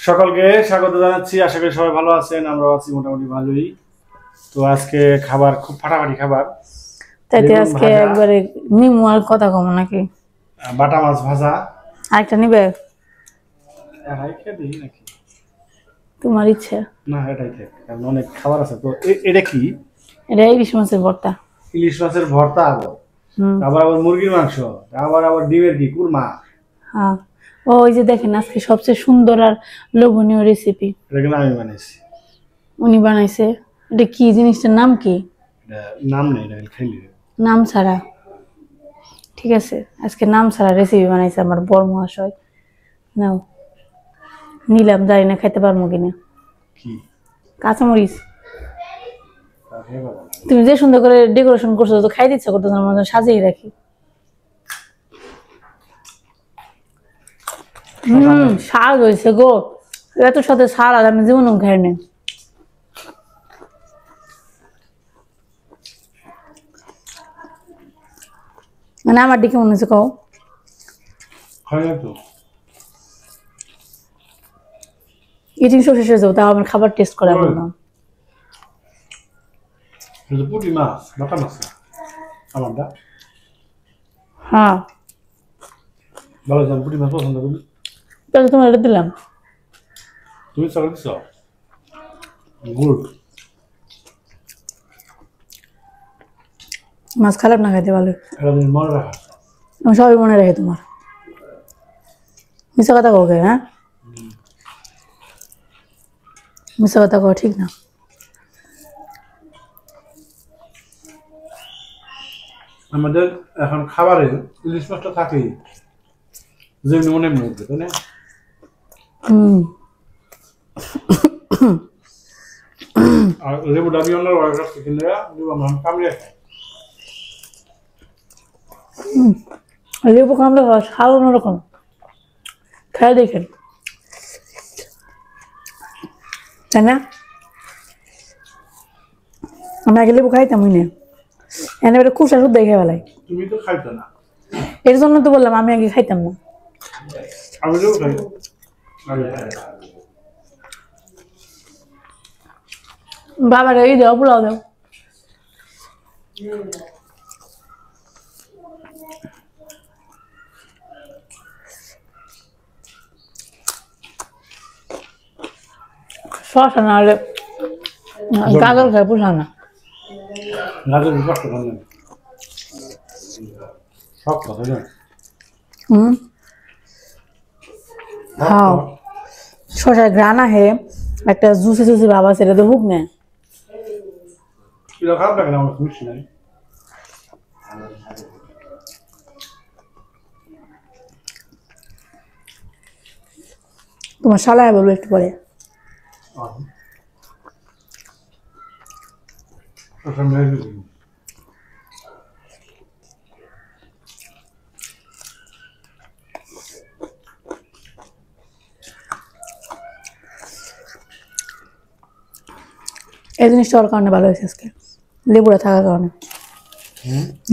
সকলকে স্বাগত জানাচ্ছি। আশা করি সবাই ভালো আছেন, আমরাও আছি মোটামুটি ভালোই। তো আজকে খাবার খুব ফাটাফাটি খাবার, তাইতে আজকে একবারে নিমু আর কথা কম নাকি বাটা মাছ ভাজা। আরেকটা নিবে? নাকি তোমার ইচ্ছা। না এটাই থাক, কারণ অনেক খাবার আছে। তো এটা কি? এটা ইলিশ মাছের ভর্তা। ইলিশ মাছের ভর্তা, আবার আবার মুরগির মাংস, আবার আবার ডিমের কি কুরমা। হ্যাঁ, ওই যে দেখেন আজকে সবচেয়ে সুন্দর আর লোভনীয় রেসিপি এটা কিন্তু আমি বানাইছি। উনি বানাইছে। এটা কি জিনিসটার নাম কি? নাম নেই, এটা খাইলি নাম ছাড়া। ঠিক আছে, আজকে নাম ছাড়া রেসিপি বানাইছে আমার বড় মহাশয়। নাও নিলাম, জানি না খাইতে পারবো কিনা। কি? কাঁচামরিচ। তুমি যে সুন্দর করে ডেকোরেশন করছো, তো খাই দিচ্ছ করতে সাজিয়ে রাখি। স্বাদ হয়েছে গো, এত সাথে সালাদ আমি জীবনও খাই না। মানে আমার দিকে মনে হচ্ছে, কও ইটিং শো শেষ হয়ে যাবো, তাও আমার খাবার টেস্ট করা বললাম। পুঁটি মাছ, বাটা মাছ আমারটা হ্যাঁ ভালো। পুঁটি মাছ পছন্দ করি, তাহলে তোমার এটা দিলাম। তুমি চাল দিছ গুড। মাছ খারাপ না খাইতে ভালো, মনে রাখা। আমি সবই মনে রাখি তোমার। মিশা কথা কাউকে, হ্যাঁ মিশা কথা কও ঠিক না। আমাদের এখন খাবারে ইলিশ মাছটা থাকেই, যেমনি মনে মধ্যে, তাই না? আর লেবুটা আমি অন্য কিনে লেবু আমরা কামড়ে খাই। লেবু কামড়ে খাওয়া স্বাদ অন্যরকম, খেয়ে দেখেন, তাই না? আমি আগে লেবু খাইতাম, না এনে বেটা খুব শাশুদ দেখে বেলায়। তুমি তো খাইতো না, এর জন্য তো বললাম আমি আগে খাইতাম না। আমি লেবু খাই। বাবার এই দাও, পোলাও দাও। শশা না হলে গাজর খায়, পোষা না। গাজর কষ্ট করলেন সব কথা না। হ্যাঁ, শশার গ্রান আহে, একটা জুসি জুসি ভাব আছে, এটা তো হুক না। খারাপ লাগে না, আমার মিষ্টি নাই। তোমার শালায় বলবো একটু পরে। এই জিনিসটা ওর কারণে ভালো হয়েছে আজকে, লেবুটা থাকার কারণে।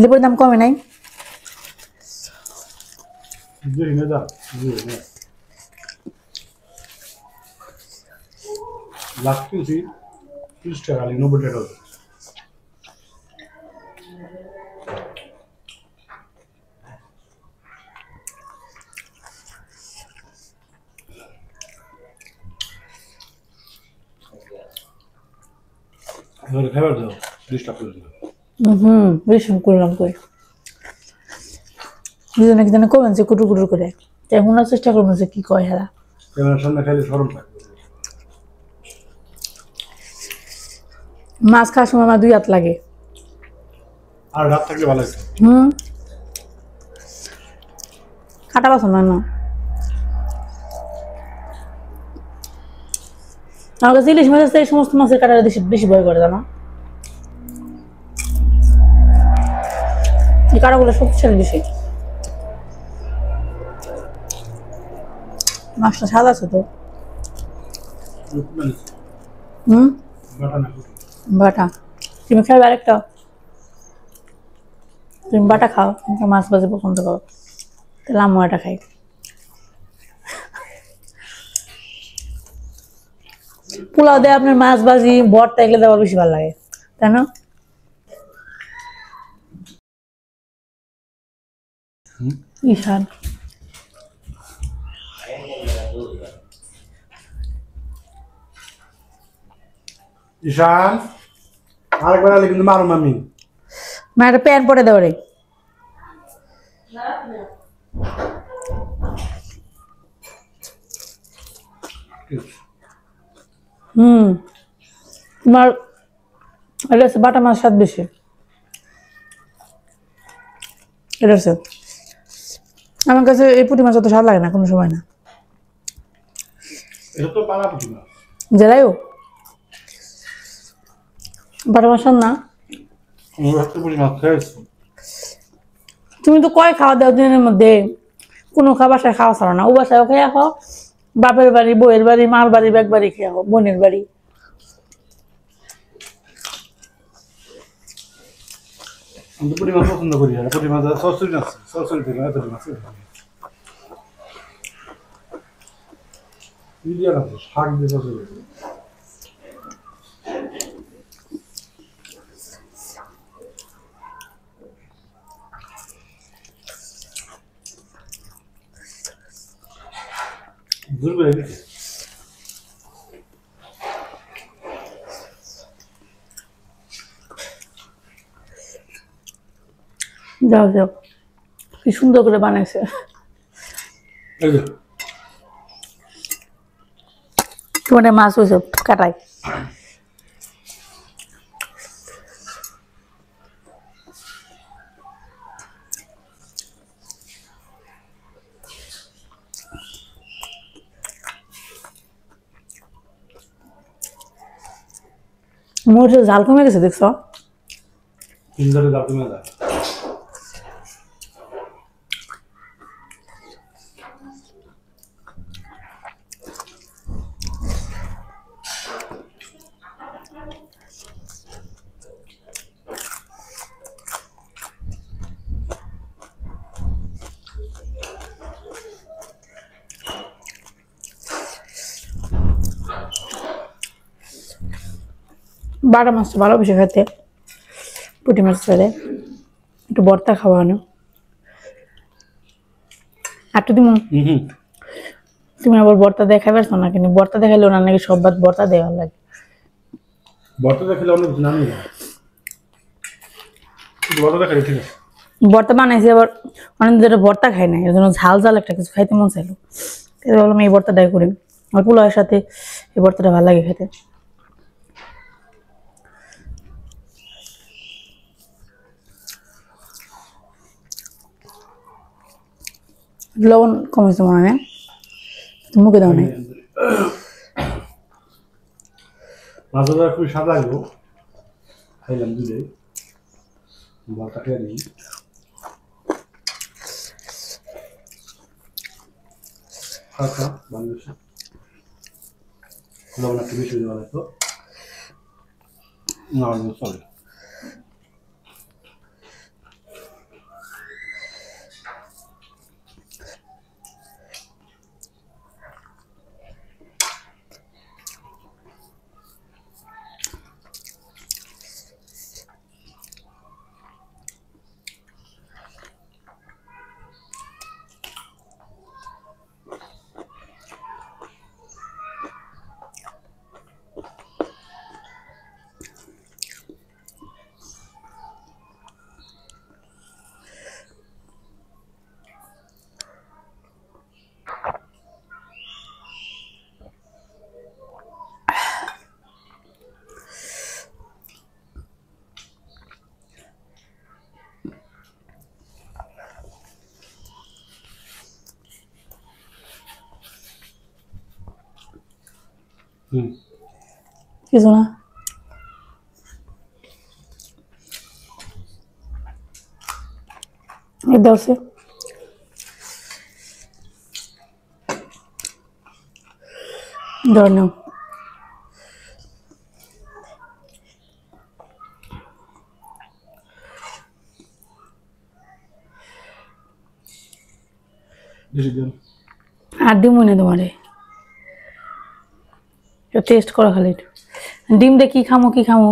লেবুর দাম কমে নাই। লাস্ট কিনছি 30 টাকা, 90 টাকা। খাবার দাও, ডিস্টার্ব করে দিল। রেশম করলাম কই, দুজনে কি জানে করবেন যে কুটুর কুটুর করে, তাই শোনার চেষ্টা করবেন যে কি কয় হেরা। ক্যামেরার সামনে খাইলে শরম পায়। মাছ খাওয়ার সময় আমার 2 হাত লাগে। আর রাত থাকলে ভালো হয়েছে। কাটা বাসন না না, আমার কাছে ইলিশ মাছ এই সমস্ত মাছের কাটাটা বেশি ভয় করে, জানো? এই কাটাগুলো শক্তিশালী বেশি। মাছটা স্বাদ আছে তো। বাটা তুমি খাবে আরেকটা? তুমি বাটা খাও, মাছ ভাজি পছন্দ করো, তাহলে আমিও এটা খাই। পোলাও দিয়ে আপনার মাছ ভাজি ভর্তা এগুলো দেওয়ার বেশি ভালো লাগে, তাই না? ঈশান ঈশান আরেকবার আলে কিন্তু মারুম আমি। মা একটা প্যান্ট পরে দেওয়া রে। তোমার এটা হচ্ছে বাটা মাছ স্বাদ বেশি, এটা হচ্ছে আমার কাছে এই পুঁটি মাছ অত স্বাদ লাগে না কোনো সময় না। এটা তো পালা পুঁটি মাছ। জেলাইও বাটা মাছ স্বাদ না। পুঁটি মাছ খেয়েছি। তুমি তো কয় খাওয়া দাও দিনের মধ্যে, কোনো বাসায় খাওয়া ছাড়ো না, ও বাসায় খেয়ে খাও, বাপের বাড়ি বউয়ের বাড়ি মার বাড়ি ব্যাগ বাড়ি খেয়ে খাও, বোনের বাড়ি। আমি তো পুঁটি মাছ পছন্দ করি, আর পুঁটি মাছ সরসরি আছে, সরসরি থেকে এত মাছ ইলিয়ান আছে, শাক দিয়ে সরসরি। দুর্বল হয়ে গেছে। যাও যাও, কি সুন্দর করে বানাইছে। এই যে তোমার মাছ হয়েছে কাটাই। মরিচের ঝাল কমে গেছে দেখছো? ইন্দ্রের দাঁত কমে যায়। বাটা মাছটা ভালো বেশি খেতে, পুঁটি মাছ ছেড়ে একটু ভর্তা খাওয়ানো। আর তো তুমি আবার ভর্তা দেখাই পারছো না, কিন্তু ভর্তা দেখালে ওনার নাকি সব ভাত ভর্তা দেওয়া লাগে। ভর্তা দেখালে অনেক নামি যায়, ভর্তা দেখালে ঠিক আছে। ভর্তা বানাইছি আবার অনেক ধরে ভর্তা খাই না, এর জন্য ঝাল ঝাল একটা কিছু খাইতে মন চাইলো, তাই বললাম এই ভর্তাটাই করি। আর পোলাওয়ের সাথে এই ভর্তাটা ভালো লাগে খেতে। লবণ কমেছে মনে হয়, মুখে দাও নাই। মাছটা খুবই স্বাদ লাগলো, খাইলাম দুধে ভর্তা খেয়ে নিই। আচ্ছা ভালো বেশি লবণ একটু বেশি দেওয়া লাগতো, না চলে। কিছু না, দাও সে ধর নাও। আর দিব না তোমারে, টেস্ট করো খালি একটু। ডিম দিয়ে কি খামো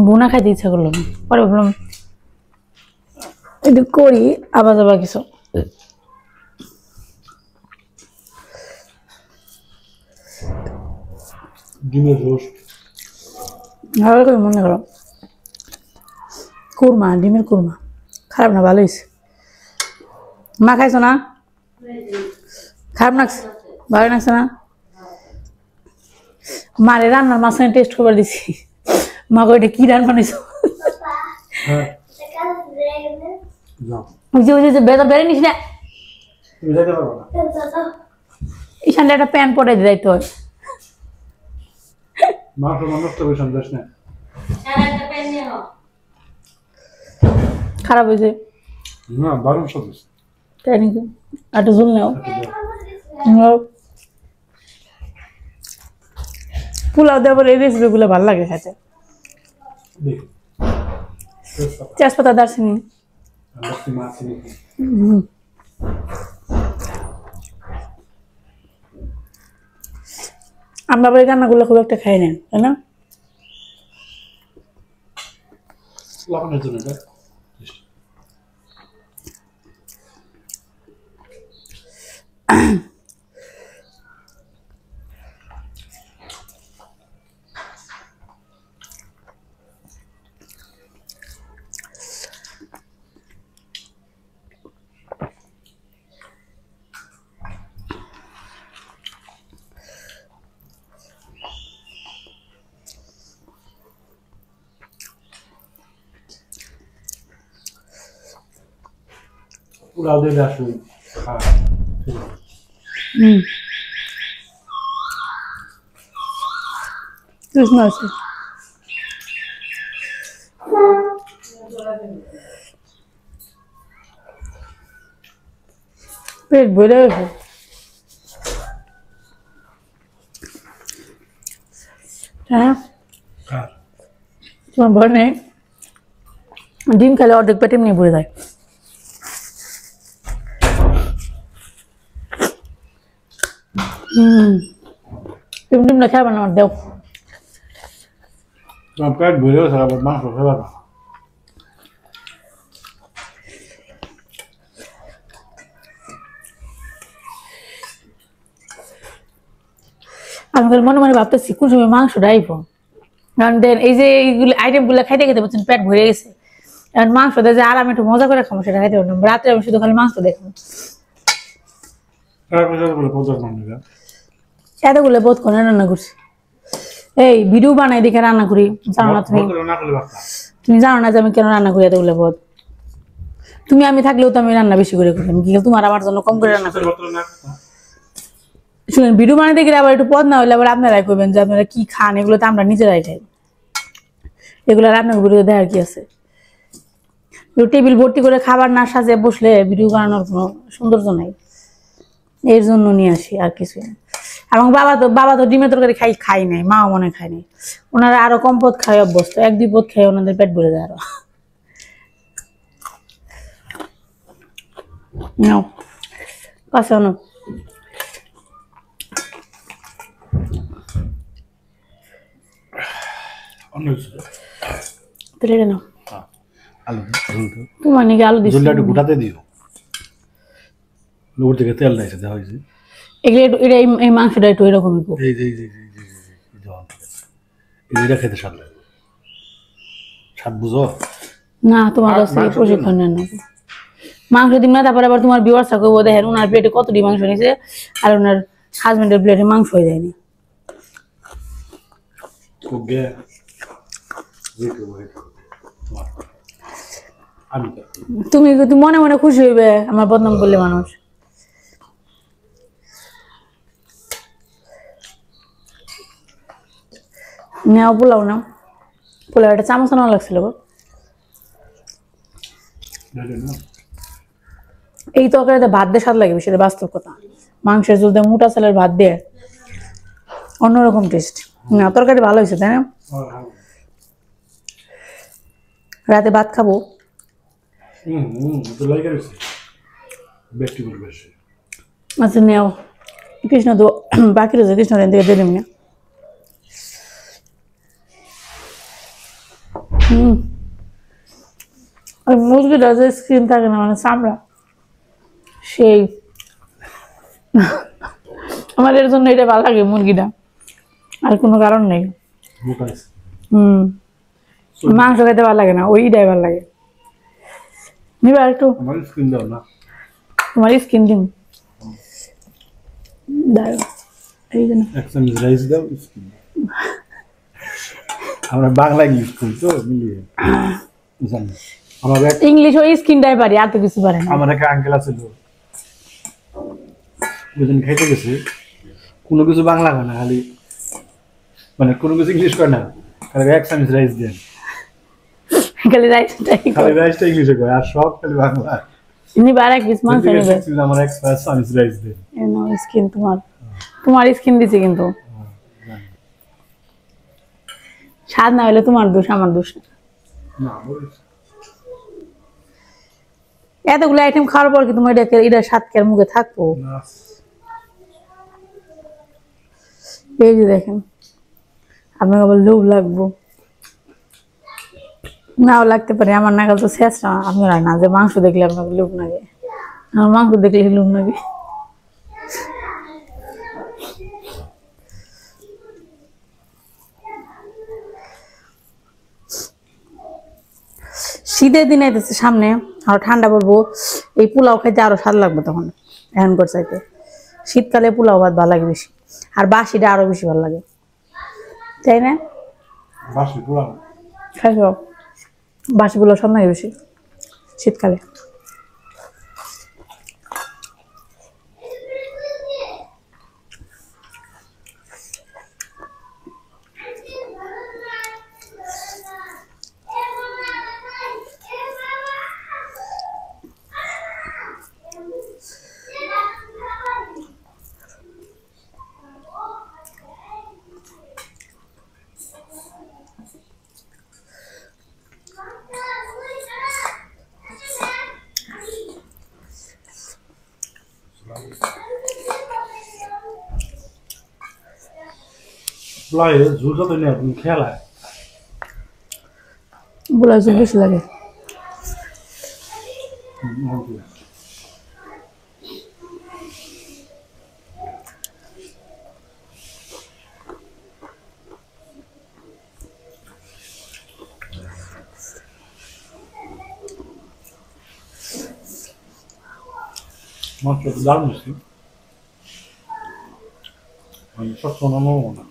বোনা খাইতে ইচ্ছা করলো না, পরে ভাবলাম একটু করি আবার আবার কিছু। ডিমের রোস্ট ভালো করে মনে করো, কুরমা, ডিমের কুরমা খারাপ না, ভালো হয়েছে। মা খাইছো না? খারাপ লাগছে? ভালো লাগছে না? মারে রান্নার মাঝখানে টেস্ট করে দিছি, মা কো এটা কি রান্না বানাইছো? হ্যাঁ বেদা বেড়ে নিস না, তুমি যেতে পারবো না। ইশানটা একটা প্যান্ট পরে দিতে হয়। মাংস নষ্ট করে সন্দেশ না। খারাপ হয়েছে না দারুণ সন্দেশ। তাই নাকি? একটু ঝুল নাও। পোলাও দেওয়ার পরে এই রেসিপিগুলো ভালো লাগে খেতে। তেজপাতা, দারচিনি। আমরা বাড়ির রান্নাগুলো খুব একটা খাই না, তাই না? লবণের জন্য এটা পোলাও দিয়ে আসুন। কৃষ্ণ আছে পেট ভরে গেছে। হ্যাঁ তোমার ভয় নেই? ডিম খেলে অর্ধেক পেটে এমনি ভরে যায়। তুমি ডিমটা খাবে না, আমার দেও। তোমার পেট ভরে গেছে, আবার মাংস খেয়ে না। আমি খালি মনে মনে ভাবতেছি কোন সময় মাংসটা আইব, কারণ দেন এই যে এইগুলো আইটেমগুলো খাইতে খেতে পারছেন পেট ভরে গেছে, এখন মাংস দিয়ে যে আরাম একটু মজা করে খাবো সেটা খাইতে পারলাম। রাত্রে আমি শুধু খালি মাংস দেখবো। এতগুলো বোধ করে রান্না করছি, এই ভিডিও বানাই দেখে রান্না করি। জানো না তুমি? তুমি জানো না যে আমি কেন রান্না করি এতগুলো বোধ? তুমি আমি থাকলেও তো আমি রান্না বেশি করে করি, আমি কি তোমার আমার জন্য কম করে রান্না করি? শুনেন, ভিডিও বানাইতে গেলে আবার একটু পদ না হইলে আবার আপনারাই করবেন যে আপনারা কি খান, এগুলো তো আমরা নিজেরাই খাই, এগুলো রান্নার ভিডিও দেখার কি আছে? টেবিল ভর্তি করে খাবার না সাজিয়ে বসলে ভিডিও বানানোর কোনো সৌন্দর্য নাই, এর জন্য নিয়ে আসি আর কিছু। এবং বাবা তো ডিমের তরকারি খাই নাই, মাও মনে খায় নাই, ওনারা আরো কম পদ খায় অভ্যস্ত, 1-2 পদ খেয়ে ওনাদের পেট ভরে যায় আরো। নাও পাশে আনো। তাহলে নাও আলু তোমার নাকি আলু দিচ্ছি, একটু গোটাতে দিও, লোর থেকে তেল নাই দেওয়া হয়েছে। এগুলো এটা এই মাংসটা একটু এরকমই এটা খেতে স্বাদ লাগে, স্বাদ বুঝো না? তোমার কাছ থেকে প্রশিক্ষণ নেন না। মাংস দিন না, তারপরে আবার তোমার বিওয়ার্স থাকবো দেখেন ওনার প্লেটে কতটি মাংস নিয়েছে আর ওনার হাজবেন্ডের প্লেটে মাংস হয়ে যায়নি। তুমি মনে মনে খুশি হইবে আমার বদনাম করলে মানুষ। নেও পোলাও, নাও পোলাও, একটা চামচ নেওয়া লাগছিল গো। এই তরকারিতে ভাত দিয়ে স্বাদ লাগে বেশি, বাস্তব কথা। মাংসের ঝোল দিয়ে মোটা চালের ভাত দিয়ে অন্যরকম টেস্ট। না তরকারি ভালো হয়েছে তাই না? রাতে ভাত খাবো। আচ্ছা নেও, কৃষ্ণ তো বাকি রয়েছে, কৃষ্ণ দিকে দিয়ে দেবেন না। হুম ওই মুরগিটা যে স্কিন থাকে না মানে চামড়া সেই আমার এর জন্য এটা ভালো লাগে মুরগিটা আর কোনো কারণ নেই হুম মাংস খেতে ভালো লাগে না ওইটাই ভালো লাগে নিবা একটু আমার স্কিন দাও না তোমার স্কিন দিন দাঁড়াও এই জন্য এক চামচ রাইস দাও স্কিন আমরা বাংলা ইংলিশ করি তো মিলিয়ে জানি আমার ইংলিশ ওই স্কিনটাই পারি আর তো কিছু পারে না আমার একটা আঙ্কেল আছে দুদিন খাইতে গেছে কোনো কিছু বাংলা হয় না খালি মানে কোনো কিছু ইংলিশ করে না খালি এক চামচ রাইস দেন খালি রাইসটাই খালি রাইসটা ইংলিশে কয় আর সব খালি বাংলা নিবা আর এক পিস মাংস নেবে আমার এক চামচ রাইস দেন স্কিন তোমার স্কিন দিছে কিন্তু স্বাদ না হলে তোমার দোষ আমার দোষ না এতগুলো আইটেম খাওয়ার পর কি তোমার এটা স্বাদ কের মুখে থাকবো এই যে দেখেন আপনাকে আবার লোভ লাগবো নাও লাগতে পারে আমার নাগাল তো শেষ না আপনারা না যে মাংস দেখলে আপনাকে লোভ লাগে আমার মাংস দেখলে লোভ লাগে শীতের দিন আইতেছে সামনে আরো ঠান্ডা পড়বো এই পোলাও খাইতে আরো স্বাদ লাগবে তখন এখন করে চাইতে শীতকালে পোলাও ভাত ভালো লাগে বেশি আর বাসিটা আরো বেশি ভালো লাগে তাই না বাসি পোলাও খাইছো বাসি পোলাও সব লাগে বেশি শীতকালে পোলাও ঝুল যত নেই তুমি খেলায় পোলাও ঝোল বেশি লাগে মাত্র দারুণ হচ্ছে সব শোনানো না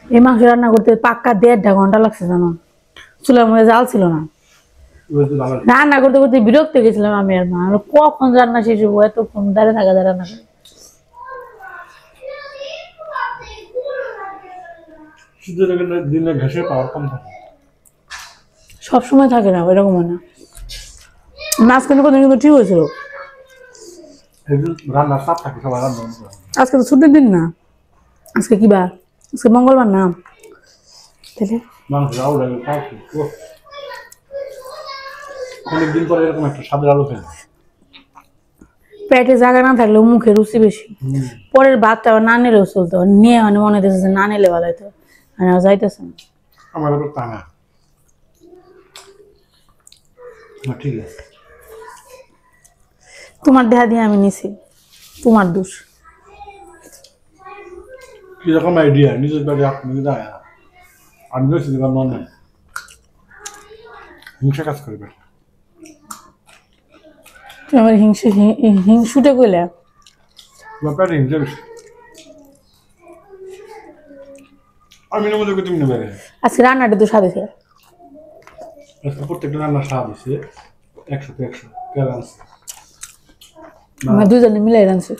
এই মাংস রান্না করতে পাক্কা 1.5 ঘন্টা লাগছে জানো চুলার মধ্যে জাল ছিল না রান্না করতে করতে বিরক্ত গেছিলাম আমি আর মা কখন রান্না শেষ হবো এতক্ষণ দাঁড়িয়ে থাকা যায় রান্না করে শীতের দিনে ঘাসের পাওয়ার কম থাকে সবসময় থাকে না এরকম হয় না মাঝখানে কত কিন্তু ঠিক হয়েছিল রান্নার চাপ থাকে সবাই রান্না আজকে তো ছুটির দিন না আজকে কি বার আজকে মঙ্গলবার না তাহলে মাংস আলু লাগে অনেকদিন পরে এরকম একটা স্বাদের আলু খেলে পেটে জায়গা না থাকলেও মুখে রুচি বেশি পরের ভাতটা আবার না নিলেও চলতো নিয়ে মানে মনে হইতেছে যে না নিলে ভালো হইতো আর যাইতেছে না আমার আবার তা না ঠিক আছে তোমার দেহা দিয়ে আমি নিছি তোমার দোষ কিরকম আইডিয়া নিজের বাড়ি আপনি দেয় আমি রয়েছি এবার মনে হিংসা কাজ করবে তুমি আমার হিংসুটে কইলে তোমার পেটে হিংসা বেশি আমি না মনে করি তুমি নেবে আজকে রান্নাটা তো স্বাদ হয়েছে প্রত্যেকটা রান্নার স্বাদ হয়েছে 100 কেমন আছে আমরা দুজনে মিলাই রাঁধছি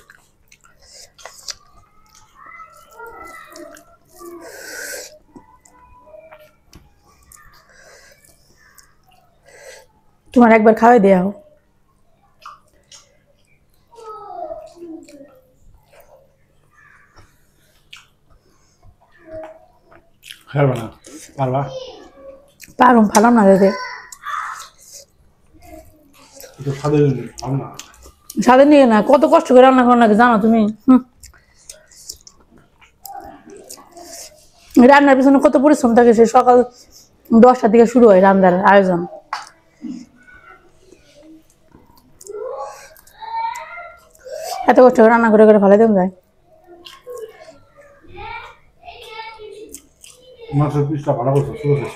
তোমার একবার খাওয়াই দেয়া হোক খাবে না পারবা পারুম ফালাম না দিতে একটু স্বাদের পার না স্বাদের নিয়ে না কত কষ্ট করে রান্না করো নাকি জানো তুমি রান্নার পিছনে কত পরিশ্রম থাকে, সে সকাল 10টা থেকে শুরু হয় রান্নার আয়োজন। এত কষ্ট করে রান্না করে করে ফেলে দেন যায়। মাছের পিসটা ভালো করছে, ছোট পিস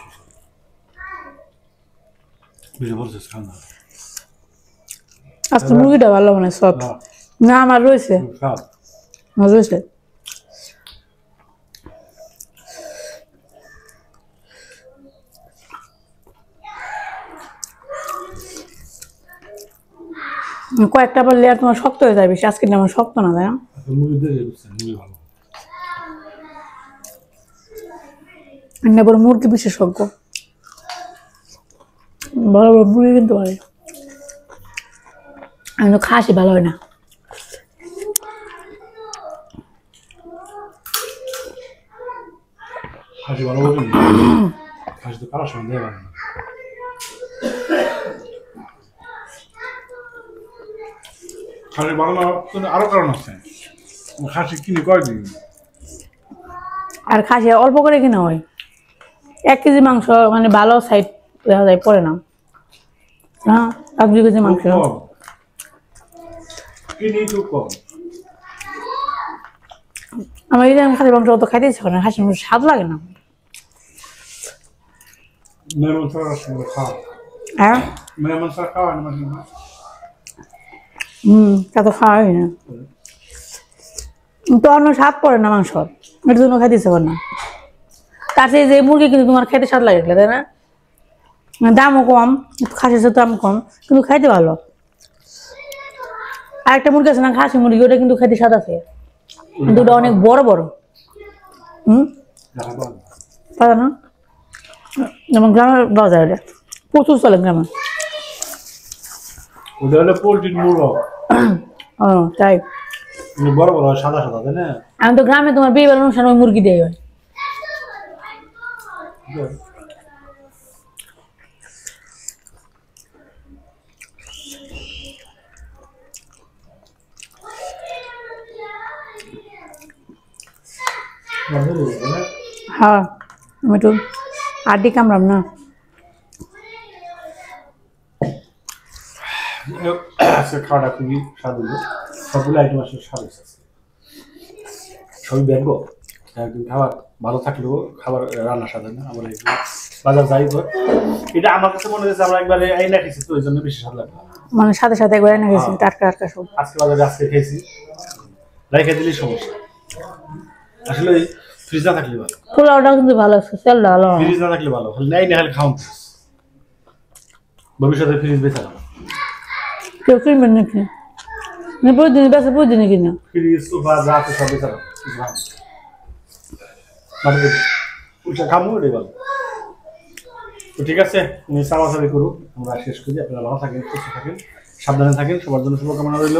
বেশি বলছিস খান না। আজকে মুরগিটা ভালো মানে সব না আমার রয়েছে, স্বাদ আমার রয়েছে। কয়েকটা বার লেয়ার তোমার শক্ত হয়ে যায় বেশি, আজকে আমার শক্ত না, তাই না? মুরগি দিয়ে দিচ্ছেন, মুরগি ভালো। বড় মুরগি বিশেষজ্ঞ, বড় বড় মুরগি কিনতে পারে। আমি তো খাসি ভালো হয় না। খাসি ভালো বলছেন, খাসি তো কারোর সঙ্গে দেয় না। খাসি ভালো না কিন্তু আরো কারণ আছে, খাসি কিনে কয়দিন। আর খাসি অল্প করে কিনা হয়, 1 কেজি মাংস মানে ভালো সাইড দেখা যায় পরে না। হ্যাঁ 1-2 কেজি মাংস কিনি তো কম। আমার এই খাসির মাংস অত খাইতে ইচ্ছা করে না, খাসির মাংস স্বাদ লাগে না। মেহমান ছাড়া সঙ্গে খাওয়া, হ্যাঁ মেহমান ছাড়া খাওয়া না মানে তা তো খাওয়া হয় না, তো অন্য স্বাদ পড়ে না মাংস, এর জন্য খাইতে ইচ্ছা করে না। তার চেয়ে যে মুরগি কিন্তু তোমার খাইতে স্বাদ লাগে, তাই না? দামও কম, খাসির সাথে দাম কম, কিন্তু খাইতে ভালো। আর একটা মুরগি আছে না খাসি মুরগি, ওটা কিন্তু খাইতে স্বাদ আছে, কিন্তু ওটা অনেক বড় বড়। পাতা না, যেমন গ্রামের বাজার এটা প্রচুর চলে গ্রামে। ওটা হলো পোলট্রির মুরগ, ও তাই বড় বড় সাদা সাদা, তাই না? আমি তো গ্রামে তোমার বিয়ে বাড়ির অনুষ্ঠানে ওই মুরগি দেয় হয়। হ্যাঁ আমি একটু আড্ডি কামড়াম না। খাওয়াটা খুবই স্বাদ হলো, সবগুলো আইটেম আসলে স্বাদ হয়েছে, সবই ব্যঙ্গ। একদিন খাবার ভালো থাকলেও খাবার রান্না স্বাদ হয় না। আমরা বাজার যাই তো, এটা আমার কাছে মনে হয়েছে আমরা একবারে আইনা খেয়েছি, তো ওই জন্য বেশি স্বাদ লাগে। মানে সাথে সাথে একবার এনে গেছি টাটকা টাটকা সব। আজকে বাজারে আজকে খেয়েছি, রেখে দিলেই সমস্যা। আসলে ফ্রিজ না থাকলে ভালো, পোলাওটা কিন্তু ভালো আছে, তেলটা ভালো। ফ্রিজ না থাকলে ভালো, নাই না হলে খাওয়ান। ভবিষ্যতে ফ্রিজ বেচা যাবে, কেউ কিনবেন নাকি? প্রতিদিন বেছে প্রতিদিনই কিনা ফ্রিজ সোফা যা আছে সব বেচা যাবে, মানে ওইটা খামো ওটাই ভালো। তো ঠিক আছে, তুমি চালাচালি করুক, আমরা শেষ করি। আপনারা ভালো থাকেন, সুস্থ থাকেন, সাবধানে থাকেন, সবার জন্য শুভকামনা রইল।